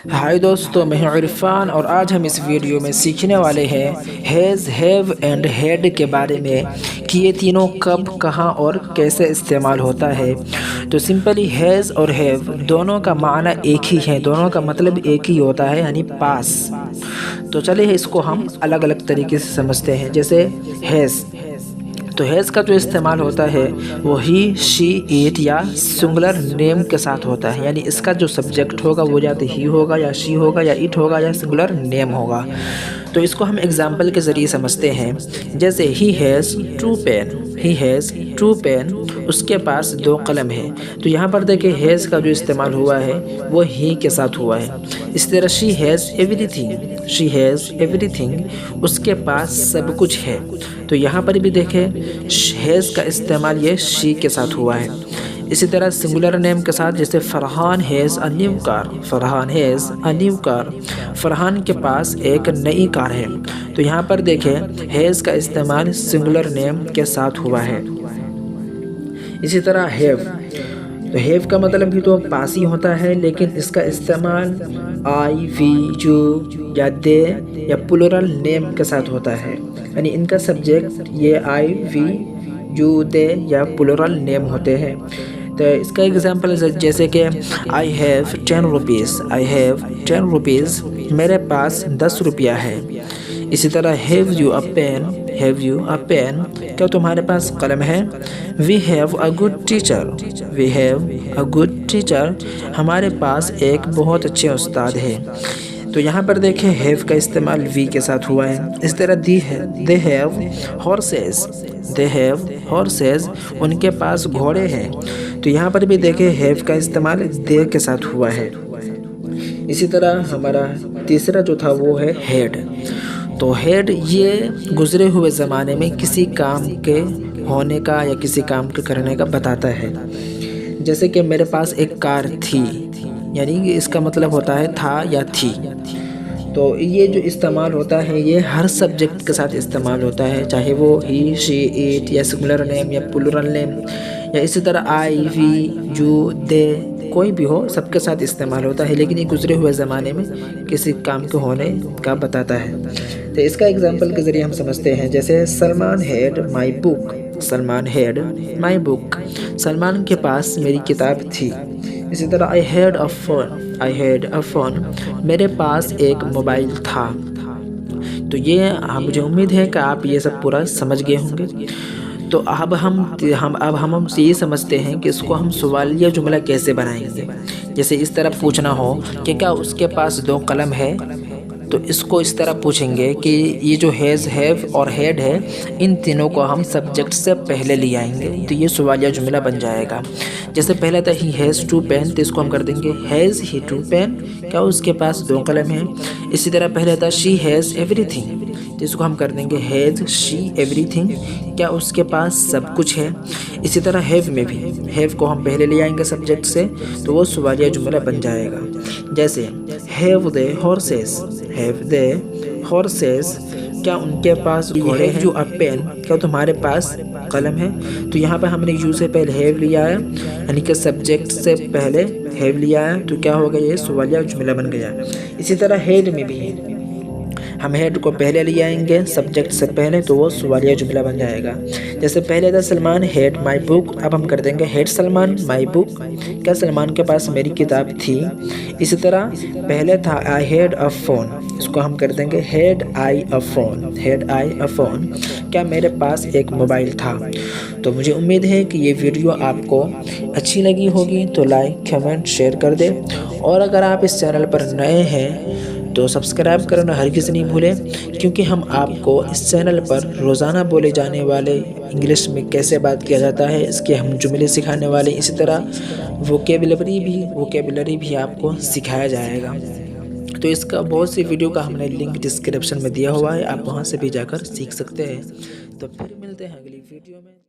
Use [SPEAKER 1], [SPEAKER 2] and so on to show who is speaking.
[SPEAKER 1] हाय दोस्तों, मैं हूं इरफान और आज हम इस वीडियो में सीखने वाले हैं हैज़, हैव एंड हैड के बारे में कि ये तीनों कब, कहाँ और कैसे इस्तेमाल होता है। तो सिंपली हैज़ और हैव दोनों का माना एक ही है, दोनों का मतलब एक ही होता है, यानी पास। तो चलिए इसको हम अलग अलग तरीके से समझते हैं। जैसे हैज़, तो हैज़ का जो इस्तेमाल होता है वो ही, शी, इट या सिंगुलर नेम के साथ होता है, यानी इसका जो सब्जेक्ट होगा वो या तो ही होगा या शी होगा या इट होगा या सिंगुलर नेम होगा। तो इसको हम एग्जाम्पल के ज़रिए समझते हैं। जैसे he has two pen, he has two pen, उसके पास 2 कलम हैं। तो यहाँ पर देखिए हैज़ का जो इस्तेमाल हुआ है वो ही के साथ हुआ है। इस तरह she has everything, she has everything, उसके पास सब कुछ है। तो यहाँ पर भी देखें हैज़ का इस्तेमाल ये शी के साथ हुआ है। इसी तरह सिंगुलर नेम के साथ, जैसे Farhan has a new car, Farhan has a new car, Farhan के पास एक नई कार है। तो यहाँ पर देखें हैज़ का इस्तेमाल सिंगुलर नेम के साथ हुआ है। इसी तरह हैव, तो हैव का मतलब भी तो पास ही होता है, लेकिन इसका इस्तेमाल आई, वी, यू या दे या प्लूरल नेम के साथ होता है, यानी इनका सब्जेक्ट ये आई, वी, यू, दे या प्लूरल नेम होते हैं। तो इसका एग्जांपल जैसे कि I have 10 rupees, I have 10 rupees, मेरे पास 10 रुपया है। इसी तरह have you a pen, have you a pen, क्या तुम्हारे पास कलम है। We have a good teacher, we have a good teacher, हमारे पास एक बहुत अच्छे उस्ताद है। तो यहाँ पर देखें हैव का इस्तेमाल वी के साथ हुआ है। इस तरह they have horses, they have horses, उनके पास घोड़े हैं। तो यहाँ पर भी देखें हैव का इस्तेमाल दे के साथ हुआ है। इसी तरह हमारा तीसरा जो था वो है हैड। तो हैड ये गुज़रे हुए ज़माने में किसी काम के होने का या किसी काम के करने का बताता है। जैसे कि मेरे पास एक कार थी, यानी कि इसका मतलब होता है था या थी। तो ये जो इस्तेमाल होता है ये हर सब्जेक्ट के साथ इस्तेमाल होता है, चाहे वो ही, शी, इट या सिंगुलर नेम या प्लूरल नेम या इसी तरह आई, वी, यू, दे, कोई भी हो, सबके साथ इस्तेमाल होता है। लेकिन ये गुज़रे हुए ज़माने में किसी काम के होने का बताता है। तो इसका एग्जांपल के ज़रिए हम समझते हैं। जैसे Salman had my book, Salman had my book, Salman के पास मेरी किताब थी। इसी तरह I had a phone, I had a phone, मेरे पास एक मोबाइल था। तो ये मुझे उम्मीद है कि आप ये सब पूरा समझ गए होंगे। तो अब हम ये समझते हैं कि इसको हम सवालिया जुमला कैसे बनाएंगे। जैसे इस तरह पूछना हो कि क्या उसके पास 2 कलम है, तो इसको इस तरह पूछेंगे कि ये जो हैज़, हैव और हैड है, इन तीनों को हम सब्जेक्ट से पहले ले आएंगे, तो ये सवालिया जुमला बन जाएगा। जैसे पहले था ही हैज़ टू पेन, तो इसको हम कर देंगे हैज़ ही टू पेन, क्या उसके पास 2 कलम हैं। इसी तरह पहले था शी हैज़ एवरीथिंग, तो इसको हम कर देंगे हैज़ शी एवरीथिंग, क्या उसके पास सब कुछ है। इसी तरह हैव में भी हैव को हम पहले ले आएंगे सब्जेक्ट से, तो वो सवालिया जुमला बन जाएगा। जैसे have they horses, have they horses, क्या उनके पास घोड़े हैं। जो अ पेन, क्या तुम्हारे पास कलम है। तो यहाँ पर हमने यू से पहले हैव लिया है, यानी कि सब्जेक्ट से पहले हैव लिया है, तो क्या हो गया, ये सवालिया जुमला बन गया। इसी तरह हैड में भी हम हेड को पहले ले आएंगे सब्जेक्ट से पहले, तो वो सवालिया जुमला बन जाएगा। जैसे पहले था सलमान हैड माई बुक, अब हम कर देंगे हैड सलमान माई बुक, क्या सलमान के पास मेरी किताब थी। इसी तरह पहले था आई हैड अ फ़ोन, इसको हम कर देंगे had I a phone, had I a phone, क्या मेरे पास एक मोबाइल था। तो मुझे उम्मीद है कि ये वीडियो आपको अच्छी लगी होगी, तो लाइक, कमेंट, शेयर कर दें। और अगर आप इस चैनल पर नए हैं तो सब्सक्राइब करना हरगिज़ नहीं भूलें, क्योंकि हम आपको इस चैनल पर रोज़ाना बोले जाने वाले इंग्लिश में कैसे बात किया जाता है, इसके हम जुमले सिखाने वाले, इसी तरह वोकेबलरी भी आपको सिखाया जाएगा। तो इसका बहुत सी वीडियो का हमने लिंक डिस्क्रिप्शन में दिया हुआ है, आप वहां से भी जाकर सीख सकते हैं। तो फिर मिलते हैं अगली वीडियो में।